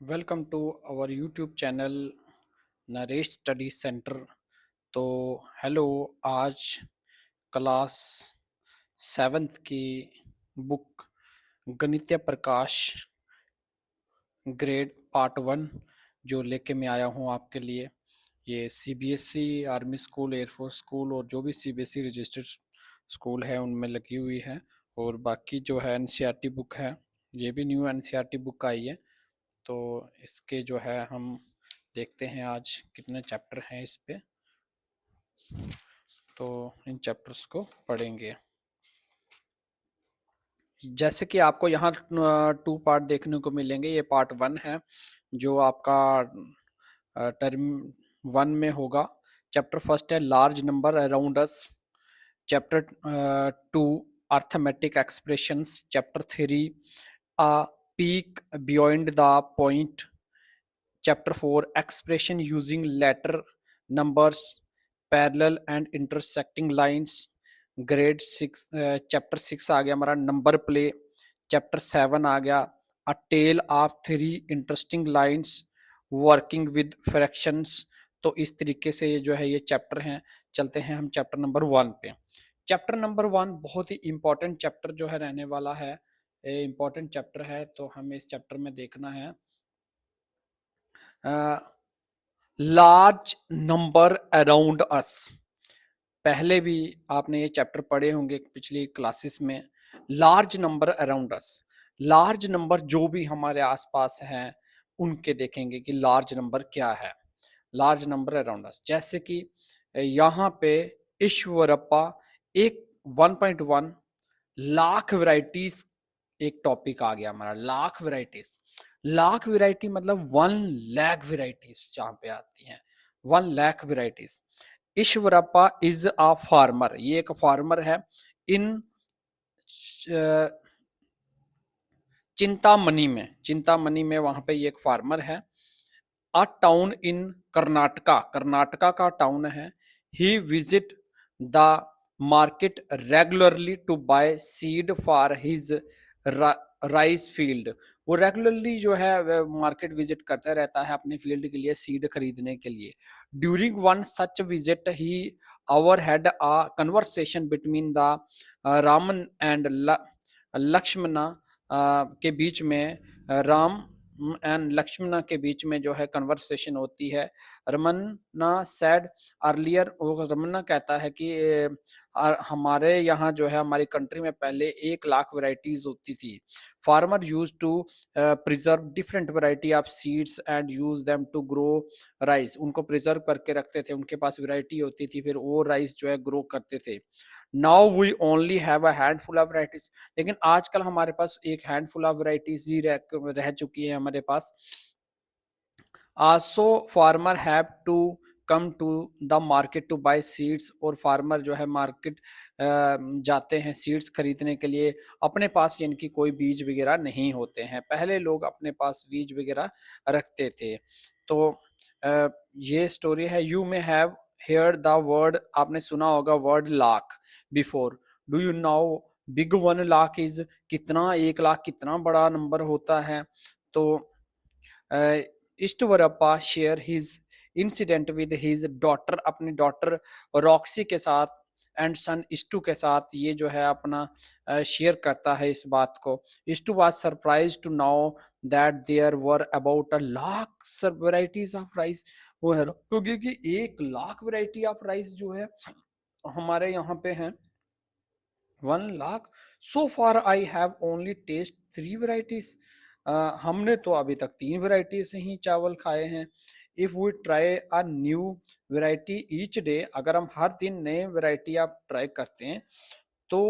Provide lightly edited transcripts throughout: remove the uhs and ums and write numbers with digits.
Welcome to our YouTube channel Naresh study centre. तो hello, आज class seventh की book Ganitiya Prakash grade part one जो लेके मैं आया हूँ आपके लिए। ये CBSE, army school, air force school और जो भी सीबीएसई रजिस्टर्ड स्कूल है उनमें लगी हुई है। और बाकी जो है एनसीईआरटी बुक है, ये भी न्यू एनसीईआरटी बुक आई है। तो इसके जो है हम देखते हैं आज कितने चैप्टर हैं इस पे। तो इन चैप्टर्स को पढ़ेंगे। जैसे कि आपको यहाँ टू पार्ट देखने को मिलेंगे। ये पार्ट वन है जो आपका टर्म वन में होगा। चैप्टर फर्स्ट है large number around us. Chapter two arithmetic expressions. Chapter three a peak beyond the point. Chapter 4 Expression using letter numbers, parallel and intersecting lines. Grade 6 Chapter 6 आ गया हमारा number play. Chapter 7 आ गया A Tale of Three Interesting Lines Working with Fractions। तो इस तरीके से ये जो है ये चैप्टर हैं। चलते हैं हम चैप्टर नंबर वन पे। चैप्टर नंबर वन बहुत ही इंपॉर्टेंट चैप्टर जो है रहने वाला है। इंपॉर्टेंट चैप्टर है तो हमें इस चैप्टर में देखना है लार्ज नंबर अराउंड अस। पहले भी आपने ये चैप्टर पढ़े होंगे पिछली क्लासेस में। Large number around us, large number जो भी हमारे आसपास हैं उनके देखेंगे कि लार्ज नंबर क्या है। लार्ज नंबर अराउंड अस, जैसे कि यहाँ पे ईश्वरप्पा एक 1.1 लाख वैरायटीज एक टॉपिक आ गया हमारा। लाख वैरायटीज, लाख वैरायटी मतलब 1 लाख वैरायटीज जहां पे आती हैं। 1 lakh varieties. Eshwarappa is a farmer, ये एक फार्मर है। इन चिंतामणि में, चिंतामणि में वहां पे ये एक फार्मर है। A town in Karnataka, Karnataka का टाउन है। He visit the market regularly to buy seed for his rice field. वो रेगुलरली जो है मार्केट विजिट करता रहता है अपने फील्ड के लिए सीड खरीदने के लिए। During one such visit he our had a conversation between the Raman and Lakshmana के बीच में, राम एंड लक्ष्मणा के बीच में जो है कन्वर्सेशन होती है। रमन्ना सेड अर्लियर, वो रमन्ना कहता है कि हमारे यहाँ जो है हमारी कंट्री में पहले 1 लाख वैरायटीज होती थी। Farmer use to preserve different variety of seeds and use them to grow rice. उनको प्रिजर्व करके रखते थे, उनके पास वैरायटी होती थी, फिर वो राइस जो है ग्रो करते थे। Now we only have a handful of varieties, लेकिन आजकल हमारे पास एक हैंडफुल ऑफ वैरायटीज ही रह चुकी है हमारे पास। So farmer have to come to the market to buy seeds. और फार्मर जो है मार्केट जाते हैं सीड्स खरीदने के लिए। अपने पास इनकी कोई बीज वगैरह नहीं होते हैं, पहले लोग अपने पास बीज वगैरह रखते थे। तो ये स्टोरी है। You may have hear the word, आपने सुना होगा word lakh before. Do you know big 1 lakh is, कितना 1 लाख कितना बड़ा नंबर होता है। तो Eshwarappa share his incident with his daughter, अपनी डॉटर रॉक्सी के साथ एंड सन इस्टू के साथ ये जो है अपना शेयर करता है इस बात को। Estu was surprise to know that there were about a lakh varieties of rice. वो है क्योंकि 1 लाख वैरायटी ऑफ राइस जो है हमारे यहाँ पे है। 1 lakh. So far I have only test 3 varieties. हमने तो अभी तक 3 वैरायटी से ही चावल खाए हैं। If we try a new variety each day, अगर हम हर दिन नए वैरायटी आप ट्राई करते हैं तो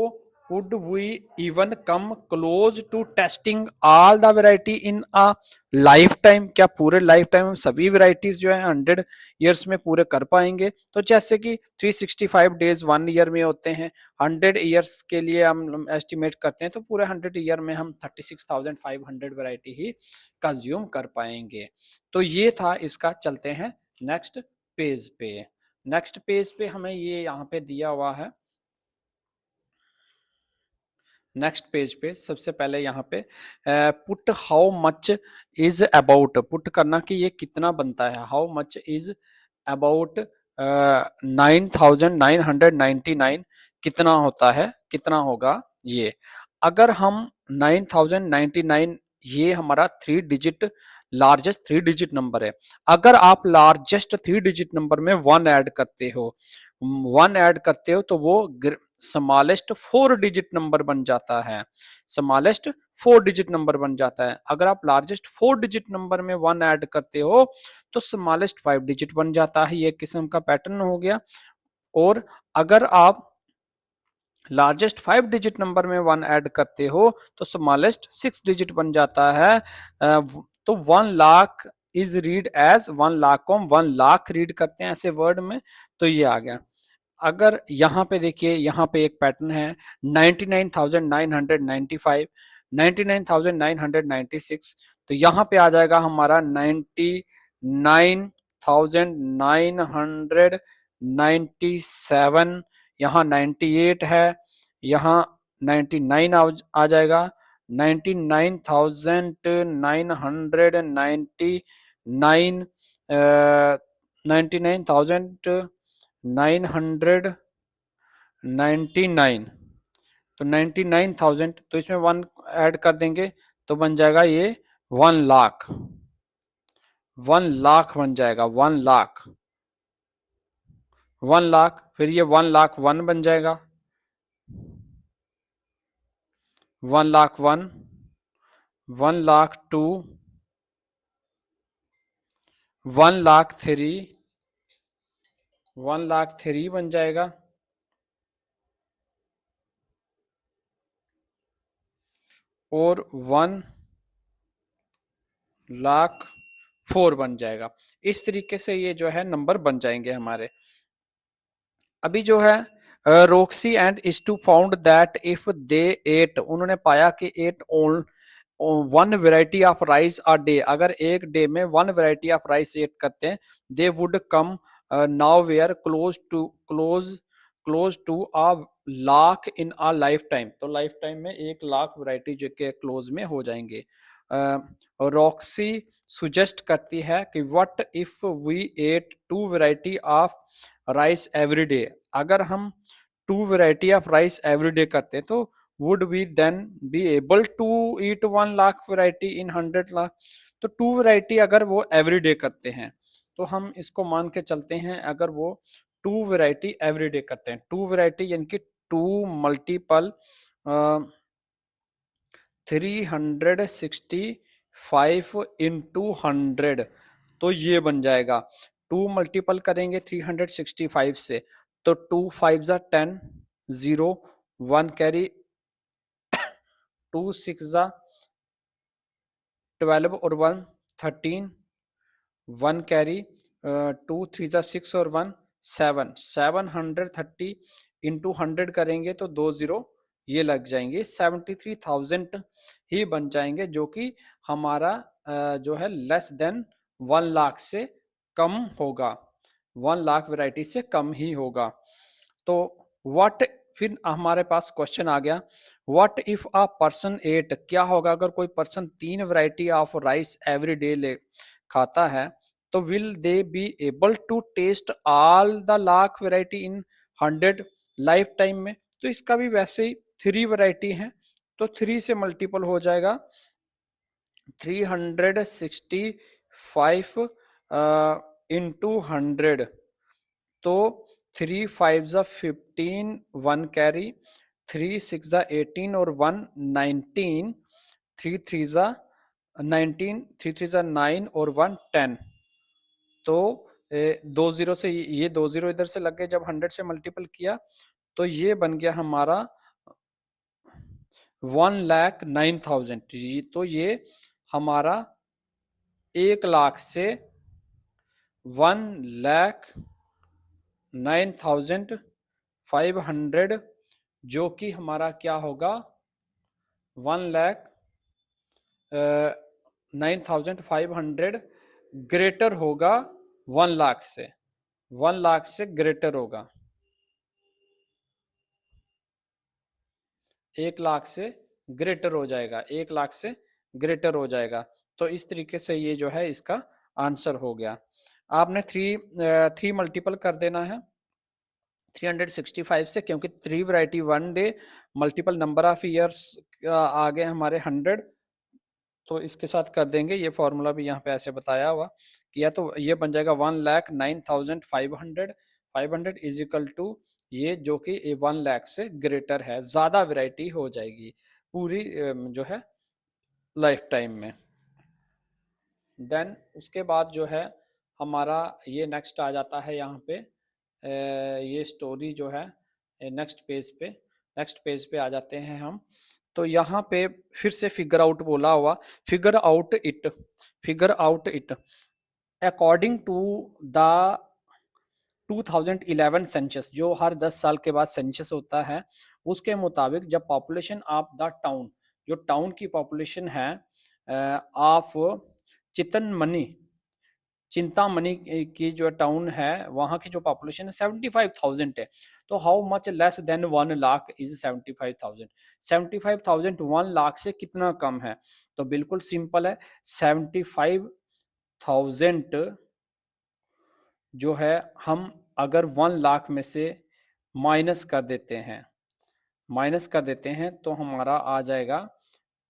could we even come close to testing all the variety in a lifetime, क्या पूरे लाइफ टाइम हम सभी वैरायटीज जो है 100 ईयर्स में पूरे कर पाएंगे। तो जैसे कि 365 डेज 1 ईयर में होते हैं, 100 ईयर्स के लिए हम एस्टिमेट करते हैं, तो पूरे 100 ईयर में हम 36,500 वैरायटी ही कंज्यूम कर पाएंगे। तो ये था इसका। चलते हैं नेक्स्ट पेज पे। नेक्स्ट पेज पे हमें ये यहाँ पे दिया हुआ है नेक्स्ट पेज पे सबसे पहले यहाँ पे put how much is about, put करना कि ये कितना बनता है, हाउ मच इज अबाउट 9,999 कितना होता है, कितना होगा ये। अगर हम 9,099, ये हमारा 3 डिजिट लार्जेस्ट 3 डिजिट नंबर है। अगर आप लार्जेस्ट 3 डिजिट नंबर में 1 ऐड करते हो, 1 ऐड करते हो तो वो स्मॉलेस्ट 4 डिजिट नंबर बन जाता है, स्मॉलेस्ट 4 डिजिट नंबर बन जाता है। अगर आप लार्जेस्ट 4 डिजिट नंबर में 1 ऐड करते हो तो स्मॉलेस्ट 5 डिजिट बन जाता है। ये किस्म का पैटर्न हो गया। और अगर आप लार्जेस्ट 5 डिजिट नंबर में 1 ऐड करते हो तो स्मॉलेस्ट 6 डिजिट बन जाता है। तो 1 lakh is read as 1 lakh को हम 1 लाख रीड करते हैं ऐसे वर्ड में, तो ये आ गया। अगर यहाँ पे देखिए, यहाँ पे एक पैटर्न है 99,995, 99,996, तो यहाँ पे आ जाएगा हमारा 99,997, यहाँ 98 है, यहाँ 99 आ जाएगा, 99,999, 99,999, तो 99,000, तो इसमें 1 ऐड कर देंगे तो बन जाएगा ये 1 लाख, 1 लाख बन जाएगा, 1 लाख, 1 लाख। फिर ये 1 लाख 1 बन जाएगा, 1 लाख 1, 1 लाख 2, 1 लाख 3, 1 लाख 3 बन जाएगा, और 1 लाख 4 बन जाएगा। इस तरीके से ये जो है नंबर बन जाएंगे हमारे। अभी जो है Roxie and Estu found that if they ate, उन्होंने पाया कि ate on 1 variety of rice a day, अगर एक डे में 1 वैरायटी ऑफ राइस एट करते हैं, they would come now where close to a lakh in a lifetime, तो lifetime में 1 लाख वैरायटी जो के क्लोज में हो जाएंगे। रॉक्सी सुजेस्ट करती है कि what if we ate 2 variety of rice every day, अगर हम 2 variety of rice every day करते हैं तो would we then be able to eat 1 lakh variety in 100 lakh, तो 2 वैरायटी अगर वो एवरी डे करते हैं तो हम इसको मान के चलते हैं, अगर वो 2 वैरायटी एवरी डे करते हैं, 2 वैरायटी यानी कि 2 × 365 इंटू 100, तो ये बन जाएगा 2 मल्टीपल करेंगे 365 से, तो 2 5 जा 10, 0 1 कैरी, 2 6 जा 12 और 1 13, 1 कैरी, 2 3 जा 6 और 1 7, 730 इंटू 100 करेंगे तो 2 0 ये लग जाएंगे, 73,000 ही बन जाएंगे, जो कि हमारा जो है लेस देन 1 लाख से कम होगा, 1 लाख वैरायटी से कम ही होगा। तो व्हाट, फिर हमारे पास क्वेश्चन आ गया, what if a person ate, क्या होगा अगर कोई person 3 variety of rice every day ले खाता है, तो will they be able to taste all the lakh variety in 100 lifetime में, तो इसका भी वैसे ही 3 वैरायटी है, तो 3 से मल्टीपल हो जाएगा, 365 इंटू 100, तो 3 5 जा 15, 1 कैरी, 3 6 जा 18 और 1 19, 3 3 जा 19, 3 3 जा 9 और 1 10, तो 2 0 से ये 2 0 इधर से लग गए, जब 100 से मल्टीपल किया तो ये बन गया हमारा 1,09,000, तो ये हमारा 1 लाख से 1,09,500, जो कि हमारा क्या होगा 1,09,500 ग्रेटर होगा 1 लाख से, 1 लाख से ग्रेटर होगा। 1 लाख से ग्रेटर हो जाएगा, 1 लाख से ग्रेटर हो जाएगा। तो इस तरीके से ये जो है इसका आंसर हो गया। आपने 3 मल्टीपल कर देना है 365 से, क्योंकि 3 variety 1 day multiple number of years आ गए हमारे 100, तो इसके साथ कर देंगे। ये फॉर्मूला भी यहाँ पे ऐसे बताया हुआ किया, तो ये बन जाएगा 1,09,500, 500 इज इक्वल टू ये, जो कि 1 लाख से ग्रेटर है, ज्यादा वैरायटी हो जाएगी पूरी जो है लाइफ टाइम में। देन उसके बाद जो है हमारा ये नेक्स्ट आ जाता है यहाँ पे ये स्टोरी जो है नेक्स्ट पेज पे आ जाते हैं हम। तो यहाँ पे फिर से फिगर आउट बोला हुआ, figure out it according to the 2011 census, जो हर 10 साल के बाद सेंसस होता है, उसके मुताबिक जब पॉपुलेशन ऑफ द टाउन, जो टाउन की पॉपुलेशन है ऑफ चितनमनी चिंतामणि की जो टाउन है वहाँ की जो पॉपुलेशन है 75,000 है। तो how much less than 1 lakh is 75,000, 75,000 1 lakh से कितना कम है? तो बिल्कुल सिंपल है, 75,000 जो है हम अगर 1 लाख में से माइनस कर देते हैं तो हमारा आ जाएगा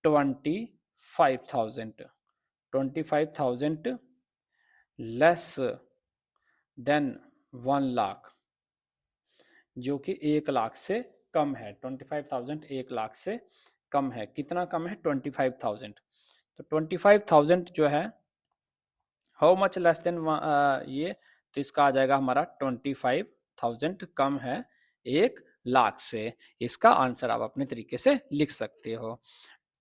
25,000, 25,000 लेस देन 1 लाख, जो कि 1 लाख से कम है। 25,000 1 लाख से कम है, कितना कम है? 25,000। तो 25,000 जो है हाउ मच लेस देन ये, तो इसका आ जाएगा हमारा 25,000 कम है 1 लाख से। इसका आंसर आप अपने तरीके से लिख सकते हो।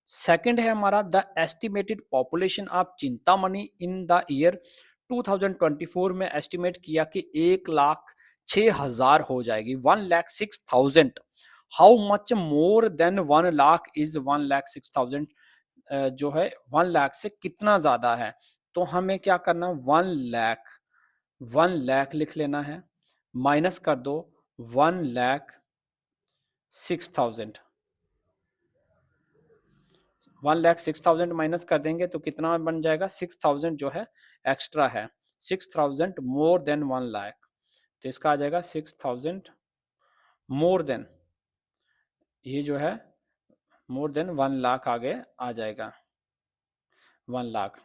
सेकंड है हमारा the estimated population of Chintamani in the year 2024 में एस्टिमेट किया कि 1,06,000 हो जाएगी, 1,06,000। How much more than 1 lakh is 1,06,000, जो है 1 लाख से कितना ज्यादा है? तो हमें क्या करना, 1 लाख लिख लेना है, माइनस कर दो 1,06,000, 1,06,000 माइनस कर देंगे तो कितना बन जाएगा? 6,000 जो है एक्स्ट्रा है, 6,000 मोर देन 1 लाख, तो इसका आ जाएगा 6,000 मोर देन, ये जो है मोर देन 1 लाख आगे आ जाएगा, 1 लाख।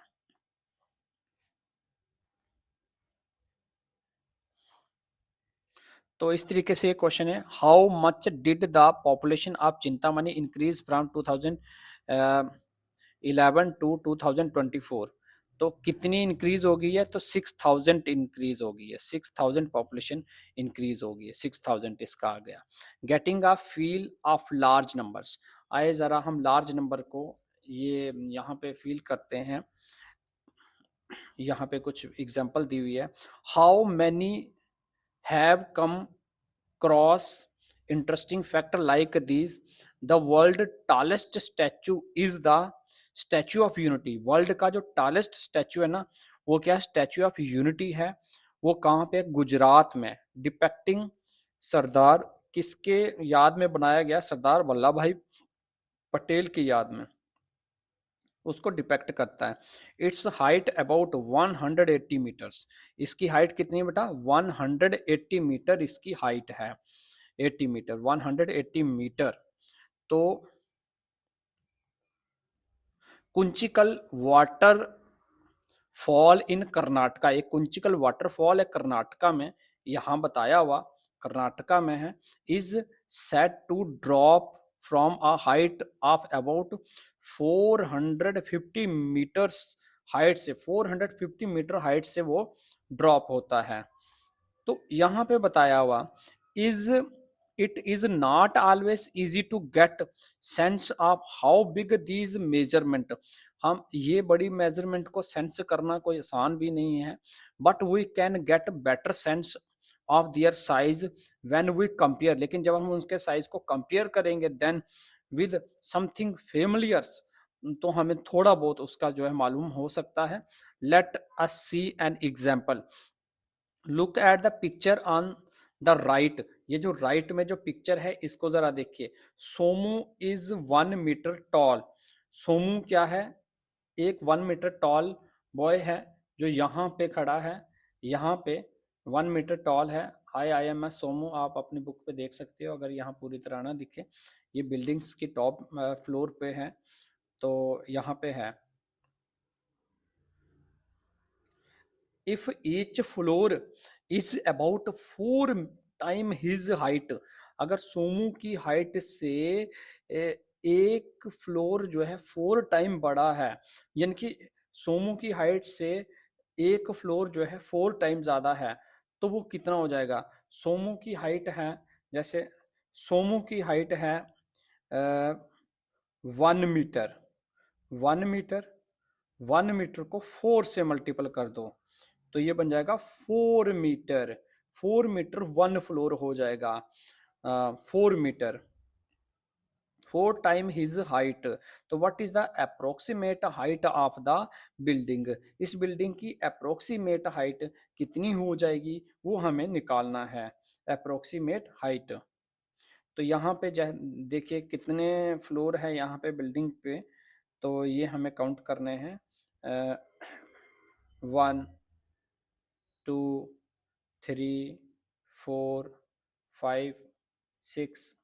तो इस तरीके से ये क्वेश्चन है, how much did the population of Chintamani increase from 2011 to 2024? तो कितनी इंक्रीज हो गई है? तो 6,000 इंक्रीज हो गई है, 6,000 पॉपुलेशन इंक्रीज हो गई है, 6,000 इसका आ गया। Getting a feel of large numbers, आए जरा हम लार्ज नंबर को ये यहाँ पे फील करते हैं। यहाँ पे कुछ एग्जांपल दी हुई है, how many have come across interesting fact like these. The world tallest statue is the statue of unity. World का जो टॉलेस्ट स्टैचू है ना, वो क्या स्टैचू ऑफ यूनिटी है, वो कहाँ पे? गुजरात में। डिपेक्टिंग सरदार, किसके याद में बनाया गया? सरदार वल्लभ भाई पटेल की याद में उसको डिपेक्ट करता है। इट्स हाइट अबाउट 180 मीटर्स, इसकी हाइट कितनी है बेटा? 180 मीटर इसकी हाइट है, 80 मीटर, 180 मीटर। तो Kunchikal water fall in Karnataka, एक कुंचिकल वाटरफॉल है कर्नाटका में, यहाँ बताया हुआ कर्नाटका में है, is set to drop from a height of about 450 metres height से, 450 मीटर हाइट से वो ड्रॉप होता है। तो यहाँ पे बताया हुआ is it is not always easy to get sense of how big these measurement, हम ये बड़ी मेजरमेंट को सेंस करना कोई आसान भी नहीं है, but we can get better sense of their size when we compare, लेकिन जब हम उनके साइज को कंपेयर करेंगे देन विद समथिंग फेमिलियर्स, तो हमें थोड़ा बहुत उसका जो है मालूम हो सकता है। Let us see an example, look at the picture on the right, ये जो राइट में जो पिक्चर है इसको जरा देखिए। Somu is 1 meter tall. Somu क्या है? एक 1 मीटर टॉल बॉय है जो यहाँ पे खड़ा है, यहाँ पे 1 मीटर टॉल है। आई एम एस सोमू आप अपनी बुक पे देख सकते हो अगर यहाँ पूरी तरह ना दिखे। ये बिल्डिंग्स की टॉप फ्लोर पे है, तो यहाँ पे है। If each floor is about 4 time his height, अगर सोमू की हाइट से एक फ्लोर जो है 4 टाइम बड़ा है, यानी कि सोमू की हाइट से एक फ्लोर जो है 4 टाइम ज्यादा है, तो वो कितना हो जाएगा? सोमू की हाइट है, जैसे सोमू की हाइट है 1 मीटर। 1 मीटर, 1 मीटर को 4 से मल्टीपल कर दो तो ये बन जाएगा 4 मीटर। 4 मीटर 1 फ्लोर हो जाएगा। 4 मीटर, 4 टाइम हिज हाइट। तो what is the approximate height of the building? इस बिल्डिंग की अप्रोक्सीमेट हाइट कितनी हो जाएगी वो हमें निकालना है। अप्रोक्सीमेट हाइट, तो यहाँ पे देखिए कितने फ्लोर है यहाँ पे बिल्डिंग पे, तो ये हमें काउंट करने हैं। 1 2 3 4 5 6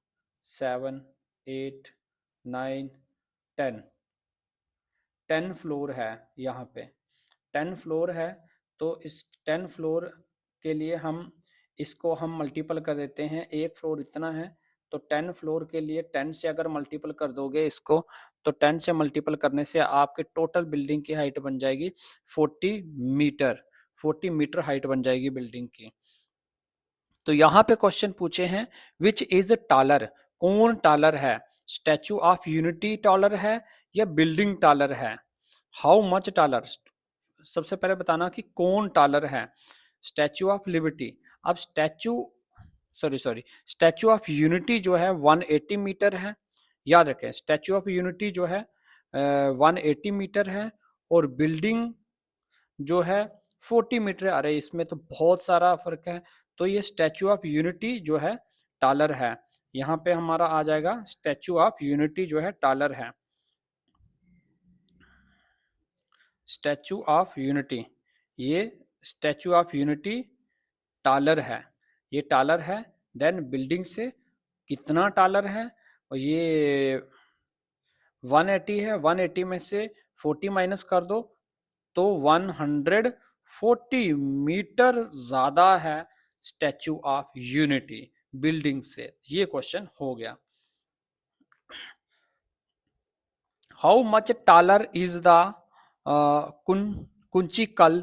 7 8 9 10। 10 फ्लोर है यहाँ पे। 10 फ्लोर है, तो इस 10 फ्लोर के लिए हम इसको हम मल्टीपल कर देते हैं। एक फ्लोर इतना है, तो 10 फ्लोर के लिए 10 से अगर मल्टीपल कर दोगे इसको, तो 10 से मल्टीपल करने से आपके टोटल बिल्डिंग की हाइट बन जाएगी 40 मीटर। 40 मीटर हाइट बन जाएगी बिल्डिंग की। तो यहाँ पे क्वेश्चन पूछे हैं विच इज टालर, कौन टालर है? स्टैचू ऑफ यूनिटी टालर है या बिल्डिंग टालर है? How much taller? सबसे पहले बताना कि कौन टालर है। स्टैचू ऑफ लिबर्टी, अब स्टैचू ऑफ यूनिटी जो है 180 मीटर है। याद रखें स्टैचू ऑफ यूनिटी जो है 180 मीटर है, और बिल्डिंग जो है 40 मीटर। अरे इसमें तो बहुत सारा फर्क है। तो ये स्टैचू ऑफ यूनिटी जो है टालर है। यहाँ पे हमारा आ जाएगा स्टैचू ऑफ यूनिटी जो है टालर है। स्टैचू ऑफ यूनिटी, ये स्टैचू ऑफ यूनिटी टालर है, ये टालर है। देन बिल्डिंग से कितना टालर है? और ये 180 है, 180 में से 40 माइनस कर दो तो 140 मीटर ज्यादा है स्टैचू ऑफ यूनिटी बिल्डिंग से। ये क्वेश्चन हो गया। How much taller is the Kunchikal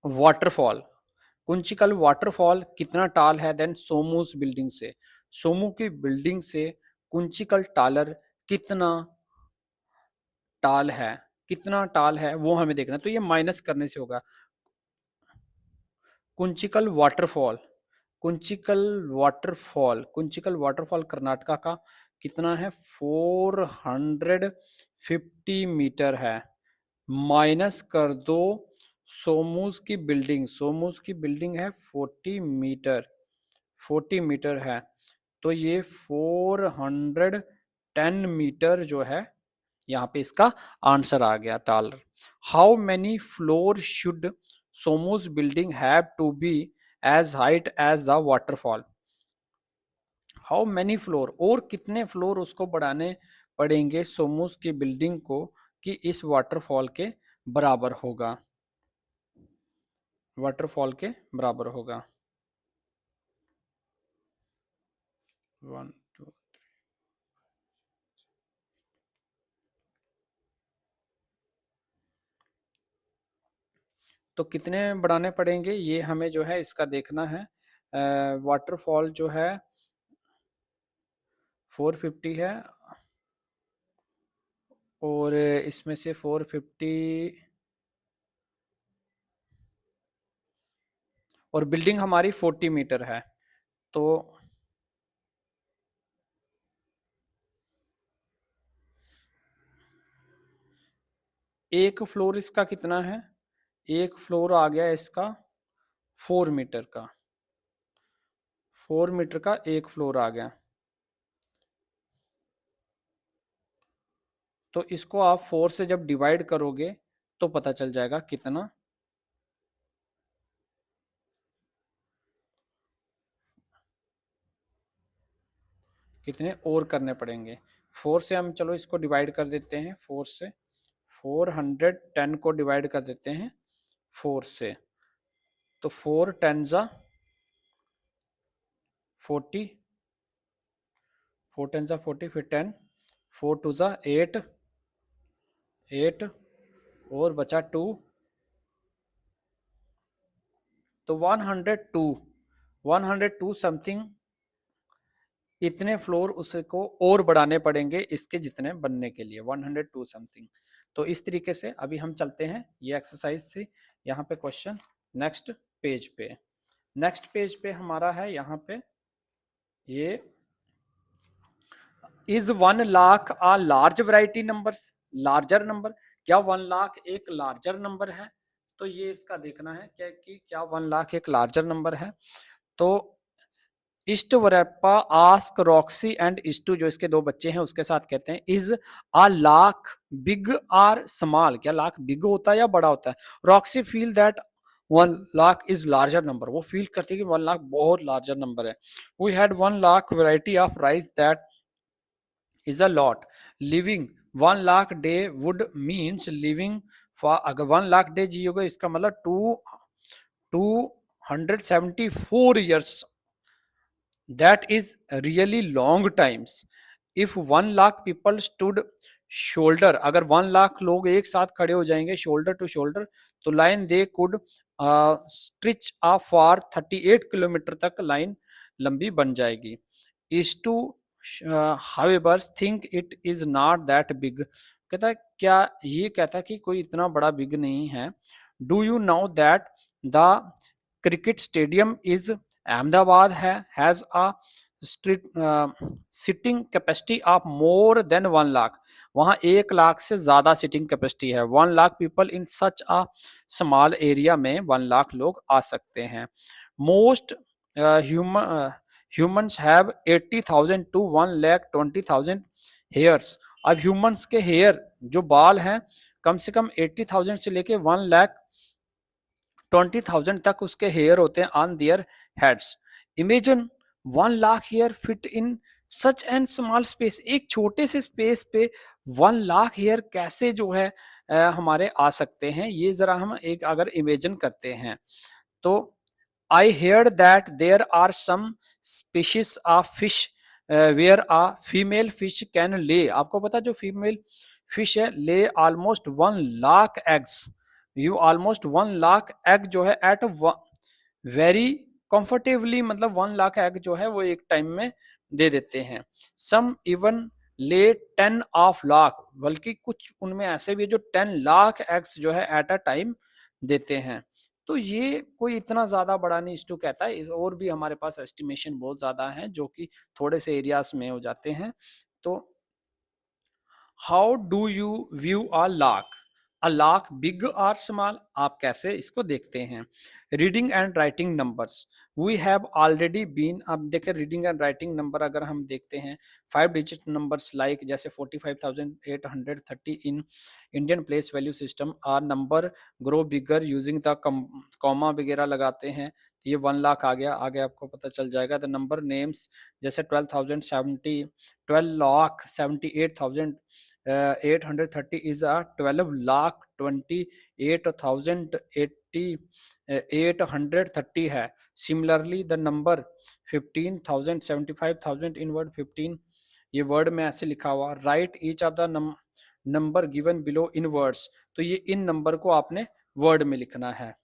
waterfall? Kunchikal waterfall कितना टाल है देन सोमूस बिल्डिंग से? सोमू की बिल्डिंग से कुंचिकल टालर कितना टाल है? कितना टाल है वो हमें देखना, तो ये माइनस करने से होगा। कुंचिकल वाटरफॉल, कुंचिकल वाटरफॉल कर्नाटका का कितना है? 450 मीटर है। माइनस कर दो सोमूज की बिल्डिंग है 40 मीटर, 40 मीटर है, तो ये 410 मीटर जो है यहाँ पे इसका आंसर आ गया taller. How many floor should सोमोज building have to be as height as the waterfall? How many floor, और कितने फ्लोर उसको बढ़ाने पड़ेंगे सोमोज की बिल्डिंग को कि इस वाटरफॉल के बराबर होगा, वाटरफॉल के बराबर होगा। 1 2, तो कितने बढ़ाने पड़ेंगे ये हमें जो है इसका देखना है। वाटरफॉल जो है 450 है, और इसमें से 450, और बिल्डिंग हमारी 40 मीटर है, तो एक फ्लोर इसका कितना है? एक फ्लोर आ गया इसका 4 मीटर का, 4 मीटर का एक फ्लोर आ गया। तो इसको आप 4 से जब डिवाइड करोगे तो पता चल जाएगा कितना, कितने और करने पड़ेंगे। 4 से हम चलो इसको डिवाइड कर देते हैं 4 से, 410 को डिवाइड कर देते हैं 4 से, तो 4 10 जा 40, 4 10 जा 40, फिर 10, 4 2 जा 8, 8 और बचा 2, तो 102, 102 समथिंग इतने फ्लोर उसको और बढ़ाने पड़ेंगे इसके जितने बनने के लिए, 102 समथिंग। तो इस तरीके से अभी हम चलते हैं, ये एक्सरसाइज थी। यहाँ पे क्वेश्चन नेक्स्ट पेज पे, नेक्स्ट पेज पे हमारा है यहाँ पे, ये is 1 lakh a large variety numbers, larger number, क्या 1 लाख एक लार्जर नंबर है? तो ये इसका देखना है क्या कि क्या 1 लाख एक लार्जर नंबर है। तो इस्टवरप्पा आस्क रॉक्सी एंड इस्टू, जो इसके दो बच्चे हैं, उसके साथ कहते हैं is a lakh big or small, क्या लाख बिग होता है या बड़ा होता है? Roxie feel that 1 lakh is larger number, वो फील करती है कि 1 लाख बहुत लार्जर नंबर है। We had 1 lakh variety of rice that is a lot, living 1 lakh day would means living for, अगर 1 लाख डे जियोगे इसका मतलब 274 years, that is really long times. If 1 lakh people stood shoulder, अगर 1 लाख लोग एक साथ खड़े हो जाएंगे shoulder to shoulder, तो line they could stretch a for 38 kilometre तक लाइन लंबी बन जाएगी। is to however think it is not that big, कहता है क्या ये कहता है कि कोई इतना बड़ा बिग नहीं है। do you know that the cricket stadium is Ahmedabad has a sitting capacity of more than 1 lakh, वहां 1 लाख से ज्यादा सिटिंग कैपेसिटी है। 1 lakh people in such a small area में 1 लाख लोग आ सकते हैं। Most humans have 80,000 to 1,20,000 hairs, अब ह्यूमंस के हेयर जो बाल हैं कम से कम 80,000 से लेके 1,20,000 तक उसके हेयर होते हैं on their heads. Imagine 1 lakh hair fit in such and small space, एक छोटे से स्पेस पे 1 लाख हेयर कैसे जो है हमारे आ सकते हैं, ये जरा हम एक अगर इमेजिन करते हैं तो I hear that there are some species of fish where a female fish can lay, आपको पता जो फीमेल फिश है lay almost 1 lakh eggs, you almost 1 lakh egg जो है एट वेरी कंफर्टेबली, मतलब 1 लाख एग जो है वो एक टाइम में दे देते हैं। सम इवन ले 10 ऑफ लाख, बल्कि कुछ उनमें ऐसे भी है जो 10 लाख एग्स जो है एट अ टाइम देते हैं। तो ये कोई इतना ज्यादा बड़ा नहीं इसको कहता है, और भी हमारे पास एस्टिमेशन बहुत ज्यादा है जो कि थोड़े से एरियाज में हो जाते हैं। तो how do you view a lakh big और स्मॉल, आप कैसे इसको देखते हैं? Reading and writing numbers, we have already been, अब देखें रीडिंग एंड राइटिंग नंबर अगर हम देखते हैं 5 डिजिट नंबर्स लाइक जैसे 45,830 in Indian place value system, are number grow bigger using the comma वगैरह लगाते हैं, तो ये 1 लाख आ गया, आगे आपको पता चल जाएगा। द नंबर नेम्स जैसे 12,830 is a 12,28,830 है। Similarly the number 15,075,000 in word 15, ये वर्ड में ऐसे लिखा हुआ। Right each of the number given below in words, तो ये इन नंबर को आपने वर्ड में लिखना है।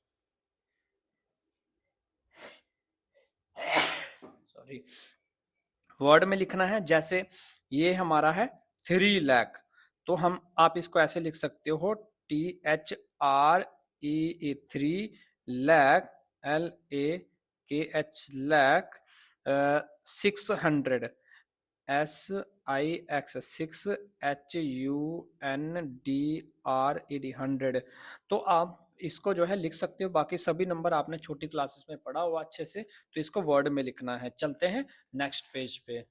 सॉरी, वर्ड में लिखना है। जैसे ये हमारा है 3 लाख, तो हम आप इसको ऐसे लिख सकते हो THRE 3 lakh, LAKH lakh, 600 SIX 6 HUNDRED 100। तो आप इसको जो है लिख सकते हो, बाकी सभी नंबर आपने छोटी क्लासेस में पढ़ा हुआ अच्छे से, तो इसको वर्ड में लिखना है। चलते हैं नेक्स्ट पेज पे।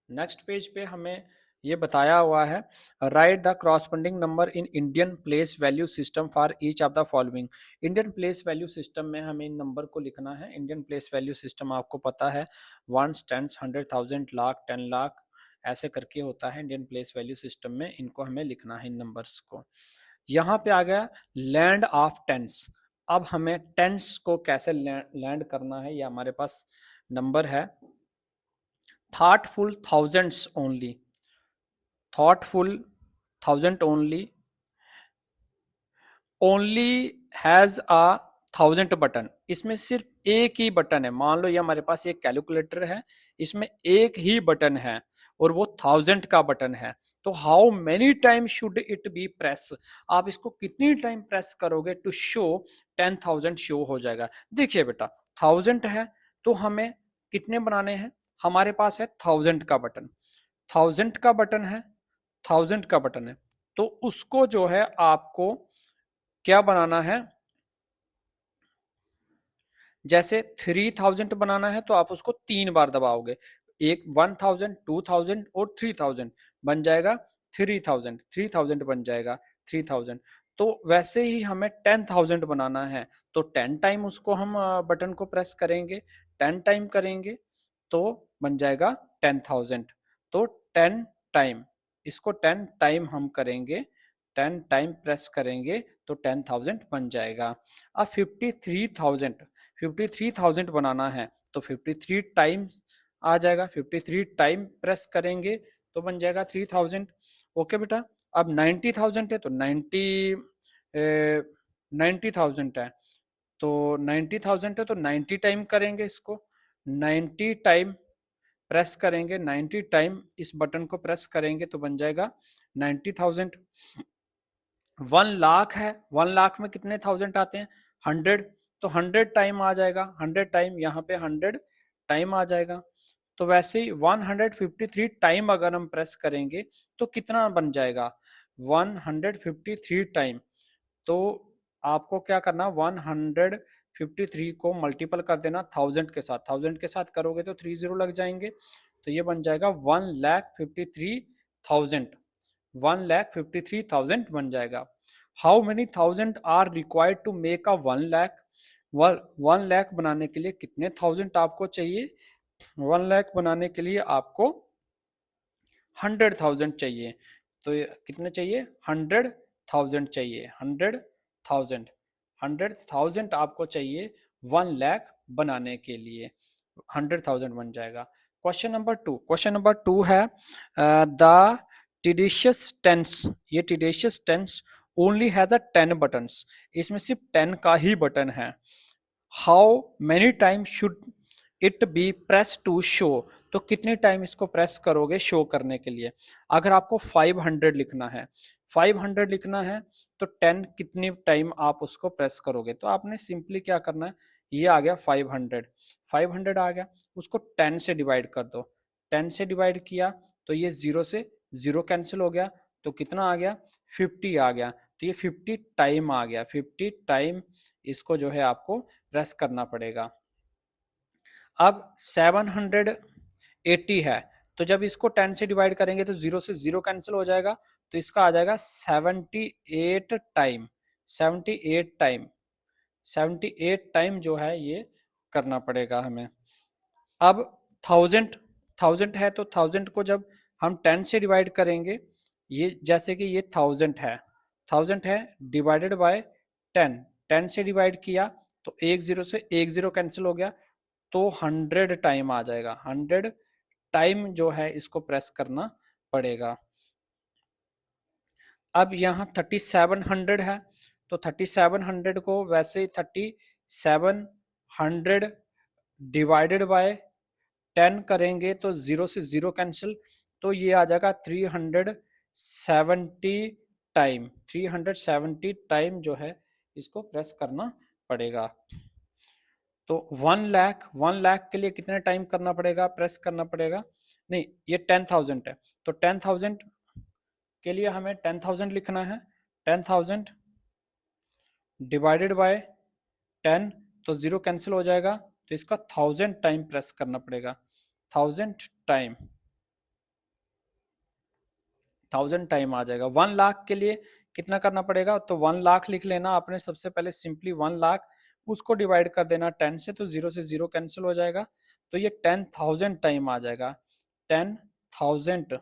नेक्स्ट पेज पे हमें ये बताया हुआ है, write the corresponding number in Indian place value system for each of the following. Indian place value system में हमें इन नंबर को लिखना है। इंडियन प्लेस वैल्यू सिस्टम आपको पता है, वंस, टेंस, 100,000, लाख, 10 लाख, ऐसे करके होता है इंडियन प्लेस वैल्यू सिस्टम में। इनको हमें लिखना है इन नंबर्स को। यहाँ पे आ गया लैंड ऑफ टेंस। अब हमें टेंस को कैसे लैंड करना है, ये हमारे पास नंबर है। thoughtful thousands only, thoughtful thousand only has a 1000 button. इसमें सिर्फ एक ही बटन है। मान लो ये हमारे पास एक कैलकुलेटर है, इसमें एक ही बटन है और वो 1000 का बटन है। तो how many time should it be press, आप इसको कितनी टाइम प्रेस करोगे टू शो 10,000 शो हो जाएगा। देखिए बेटा 1000 है तो हमें कितने बनाने हैं, हमारे पास है 1000 का बटन, 1000 का बटन है, 1000 का बटन है, तो उसको जो है आपको क्या बनाना है, जैसे 3000 बनाना है तो आप उसको 3 बार दबाओगे, एक 1000, 2000 और 3000 बन जाएगा 3000, 3000 बन जाएगा 3000। तो वैसे ही हमें 10,000 बनाना है तो 10 टाइम उसको हम बटन को प्रेस करेंगे, 10 टाइम करेंगे तो बन जाएगा 10,000। तो 10 टाइम, इसको 10 टाइम हम करेंगे, 10 टाइम प्रेस करेंगे तो 10,000 बन जाएगा। अब 53,000 बनाना है तो 53 टाइम्स आ जाएगा, 53 टाइम प्रेस करेंगे तो बन जाएगा 3000। ओके बेटा। अब 90,000 है तो 90,000 है तो 90,000 है तो 90 टाइम करेंगे, इसको 90 टाइम प्रेस करेंगे, 90 टाइम इस बटन को प्रेस करेंगे तो बन जाएगा 90,000। 1 लाख है, 1 लाख में कितने थाउजेंड आते हैं, 100, तो 100 टाइम आ जाएगा, 100 टाइम, यहाँ पे 100 टाइम आ जाएगा। तो वैसे ही 153 टाइम अगर हम प्रेस करेंगे तो कितना बन जाएगा, 153 टाइम। तो आपको क्या करना, 153 को मल्टीपल कर देना 1000 के साथ, 1000 के साथ करोगे तो 3 जीरो लग जाएंगे, तो ये बन जाएगा 1,53,000, 1,53,000 बन जाएगा। How many thousand are required to make a 1 lakh, 1 lakh बनाने के लिए कितने थाउजेंड आपको चाहिए, 1 लाख बनाने के लिए आपको 100,000 चाहिए। तो कितने चाहिए, 100,000 चाहिए, 100,000, 100,000 आपको चाहिए 1 लाख बनाने के लिए, 100,000 बन जाएगा। क्वेश्चन नंबर 2 है द टिडिशियस टेंस, ये tedious tens only has a 10 buttons, इसमें सिर्फ 10 का ही बटन है। How many time should it be press to show, तो कितने टाइम इसको प्रेस करोगे शो करने के लिए। अगर आपको 500 लिखना है, 500 लिखना है तो 10 कितनी टाइम आप उसको प्रेस करोगे, तो आपने सिंपली क्या करना है, ये आ गया 500, 500 आ गया, उसको 10 से डिवाइड कर दो, 10 से डिवाइड किया तो ये 0 से 0 कैंसिल हो गया, तो कितना आ गया, 50 आ गया, तो ये 50 टाइम आ गया, 50 टाइम इसको जो है आपको प्रेस करना पड़ेगा। अब 780 है, तो जब इसको 10 से डिवाइड करेंगे तो 0 से 0 कैंसिल हो जाएगा, तो इसका आ जाएगा 78 टाइम, 78 टाइम, 78 टाइम जो है ये करना पड़ेगा हमें। अब 1000, 1000 है तो 1000 को जब हम 10 से डिवाइड करेंगे, ये जैसे कि ये 1000 है, 1000 है डिवाइडेड बाय 10, 10 से डिवाइड किया तो एक जीरो से एक जीरो कैंसिल हो गया, तो 100 टाइम आ जाएगा, 100 टाइम जो है इसको प्रेस करना पड़ेगा। अब यहाँ 3700 है, तो 3700 को वैसे 3700 डिवाइडेड बाय 10 करेंगे तो 0 से 0 कैंसिल, तो ये आ जाएगा 370 टाइम, 370 टाइम जो है इसको प्रेस करना पड़ेगा। तो 1 लाख के लिए कितने टाइम करना पड़ेगा, प्रेस करना पड़ेगा, नहीं ये 10,000 है तो 10,000 के लिए हमें 10,000 लिखना है, 10,000 डिवाइडेड बाय 10, तो 0 कैंसिल हो जाएगा, तो इसका 1000 टाइम प्रेस करना पड़ेगा। 1000 टाइम आ जाएगा। 1 लाख के लिए कितना करना पड़ेगा, तो 1 लाख लिख लेना आपने सबसे पहले, सिंपली 1 लाख, उसको डिवाइड कर देना 10 से, तो 0 से 0 कैंसिल हो जाएगा, तो ये 10,000 टाइम आ जाएगा। 10,000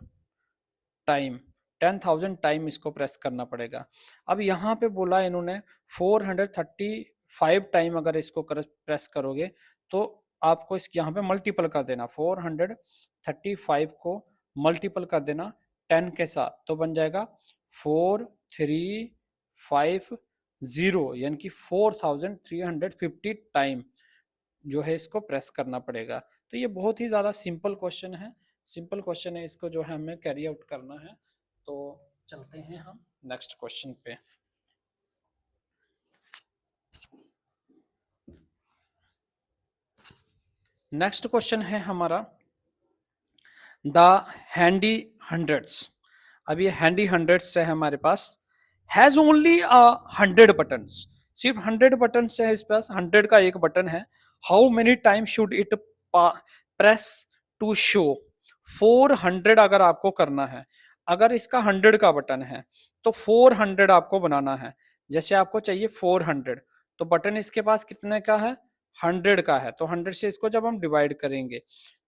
टाइम, 10,000 टाइम इसको प्रेस करना पड़ेगा। अब यहाँ पे बोला इन्होंने 435 टाइम अगर इसको प्रेस करोगे तो आपको इस यहाँ पे मल्टीपल कर देना, 435 को मल्टीपल कर देना 10 के साथ, तो बन जाएगा 4350, यानी कि 4350 टाइम जो है इसको प्रेस करना पड़ेगा। तो ये बहुत ही ज़्यादा सिंपल क्वेश्चन है, सिंपल क्वेश्चन है, इसको जो है हमें कैरी आउट करना है। तो चलते हैं हम नेक्स्ट क्वेश्चन पे। नेक्स्ट क्वेश्चन है हमारा द हैंडी हंड्रेड्स। अब ये हैंडी हंड्रेड्स है हमारे पास, हैज ओनली 100 बटन, सिर्फ 100 बटन है इस पास, 100 का एक बटन है। How many time should it press to show 400 अगर आपको करना है, अगर इसका 100 का बटन है तो 400 आपको बनाना है। जैसे आपको चाहिए 400, तो बटन इसके पास कितने का है, 100 का है, तो 100 से इसको जब हम डिवाइड करेंगे,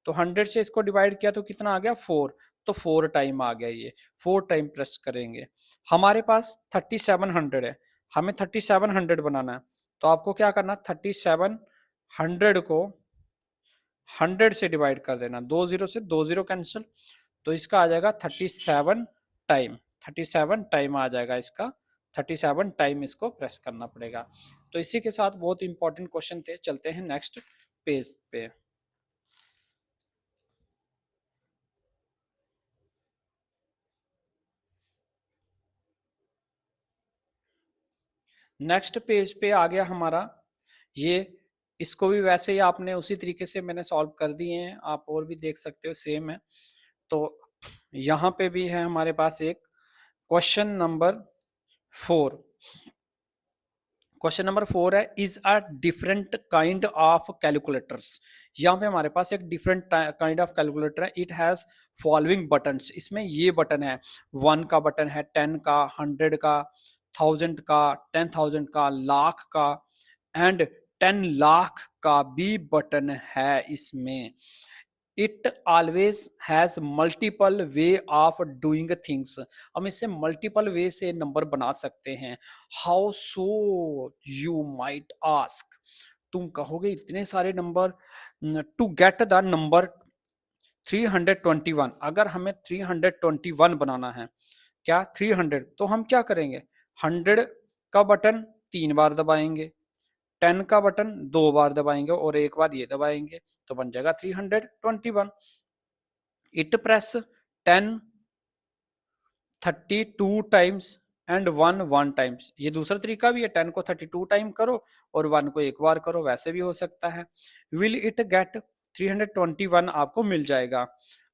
तो 100 से इसको डिवाइड किया तो कितना आ गया 4, तो 4 टाइम आ गया, ये 4 टाइम प्रेस करेंगे। हमारे पास 3700 है, हमें 3700 बनाना है, तो आपको क्या करना, 3700 को 100 से डिवाइड कर देना, 2 जीरो से 2 जीरो कैंसिल, तो इसका आ जाएगा 37 टाइम, 37 टाइम आ जाएगा इसका, 37 टाइम इसको प्रेस करना पड़ेगा। तो इसी के साथ बहुत इंपॉर्टेंट क्वेश्चन थे, चलते हैं नेक्स्ट पेज पे। नेक्स्ट पेज पे आ गया हमारा ये, इसको भी वैसे ही आपने उसी तरीके से मैंने सॉल्व कर दिए हैं, आप और भी देख सकते हो सेम है। तो यहाँ पे भी है हमारे पास एक क्वेश्चन नंबर 4। क्वेश्चन नंबर 4 है, is a different kind of calculators. यहाँ पे हमारे पास एक डिफरेंट काइंड ऑफ कैलकुलेटर है, इट हैज फॉलोइंग बटन्स, इसमें ये बटन है, 1 का बटन है, 10 का, 100 का, 1000 का, 10,000 का, लाख का, एंड 10 लाख का भी बटन है इसमें। It always has multiple way of doing things, हम इससे मल्टीपल वे से नंबर बना सकते हैं। How so, you might ask, तुम कहोगे इतने सारे number, to get the number 321, अगर हमें 321 बनाना है, क्या 300, तो हम क्या करेंगे, 100 का बटन 3 बार दबाएंगे, 10 का बटन 2 बार दबाएंगे और एक बार ये दबाएंगे, तो बन जाएगा 321। It press 10 32 times and 1 times, ये दूसरा तरीका भी है, 10 को 32 टाइम करो और 1 को एक बार करो, वैसे भी हो सकता है। विल इट गेट 321 आपको मिल जाएगा।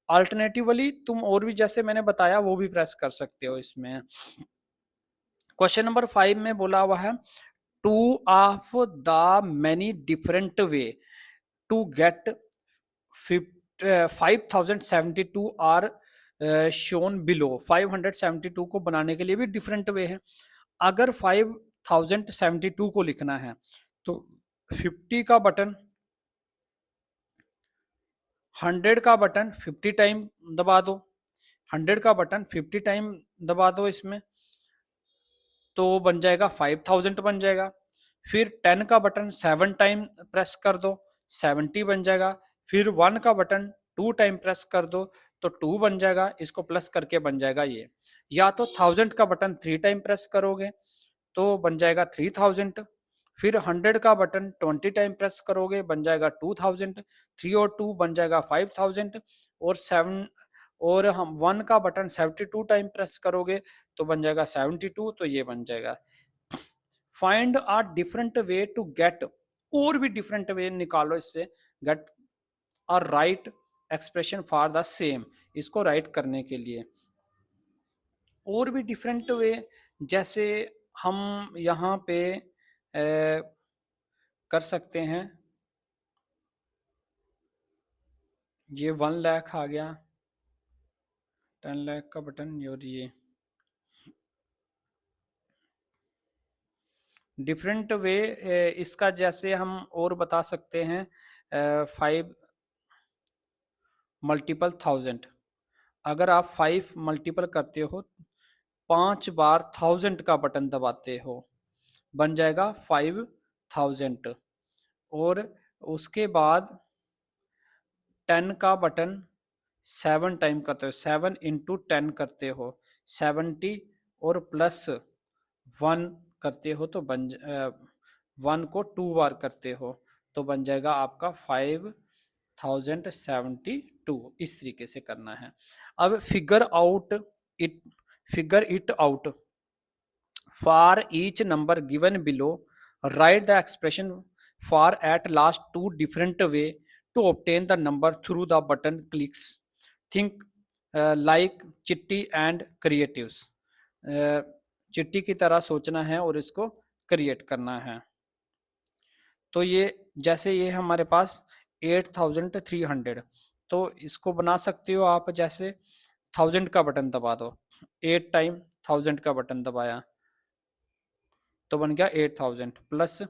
अल्टरनेटिवली तुम और भी जैसे मैंने बताया वो भी प्रेस कर सकते हो इसमें। क्वेश्चन नंबर 5 में बोला हुआ है, two of the many different way to get 5072 are shown below. 572 को बनाने के लिए भी डिफरेंट वे है। अगर 5072 को लिखना है तो 50 का बटन, 100 का बटन 50 टाइम दबा दो, 100 का बटन 50 टाइम दबा दो इसमें, तो बन जाएगा 5000 बन जाएगा। फिर 10 का बटन 7 टाइम प्रेस कर दो, 70 बन जाएगा। फिर 1 का बटन 2 टाइम प्रेस कर दो तो 2 बन जाएगा, इसको प्लस करके बन जाएगा ये। या तो 1000 का बटन 3 टाइम प्रेस करोगे तो बन जाएगा 3000। फिर 100 का बटन 20 टाइम प्रेस करोगे बन जाएगा 2000, 3 और 2 बन जाएगा 5000, और 7 और हम 1 का बटन 72 टाइम प्रेस करोगे तो बन जाएगा 72, तो ये बन जाएगा। Find a different way to get, और भी डिफरेंट वे निकालो इससे, get a write expression for the same, इसको राइट करने के लिए और भी डिफरेंट वे जैसे हम यहाँ पे कर सकते हैं, ये 1 लाख आ गया, 10 लाख का बटन, और ये डिफरेंट वे इसका जैसे हम और बता सकते हैं 5 मल्टीपल 1000। अगर आप 5 मल्टीपल करते हो, 5 बार 1000 का बटन दबाते हो, बन जाएगा 5000। और उसके बाद 10 का बटन 7 टाइम करते हो, 7 इंटू 10 करते हो 70, और प्लस 1 करते हो तो 1 को 2 बार करते हो तो बन जाएगा आपका 5072। इस तरीके से करना है। अब it figure it out for each number given below, write the expression for at last two different way to obtain the number through the button clicks, think like Chitti and creatives. Chitti की तरह सोचना है और इसको क्रिएट करना है। तो ये जैसे ये हमारे पास 8300, तो इसको बना सकते हो आप जैसे 1000 का बटन दबा दो, 8 टाइम 1000 का बटन दबाया तो बन गया 8000, प्लस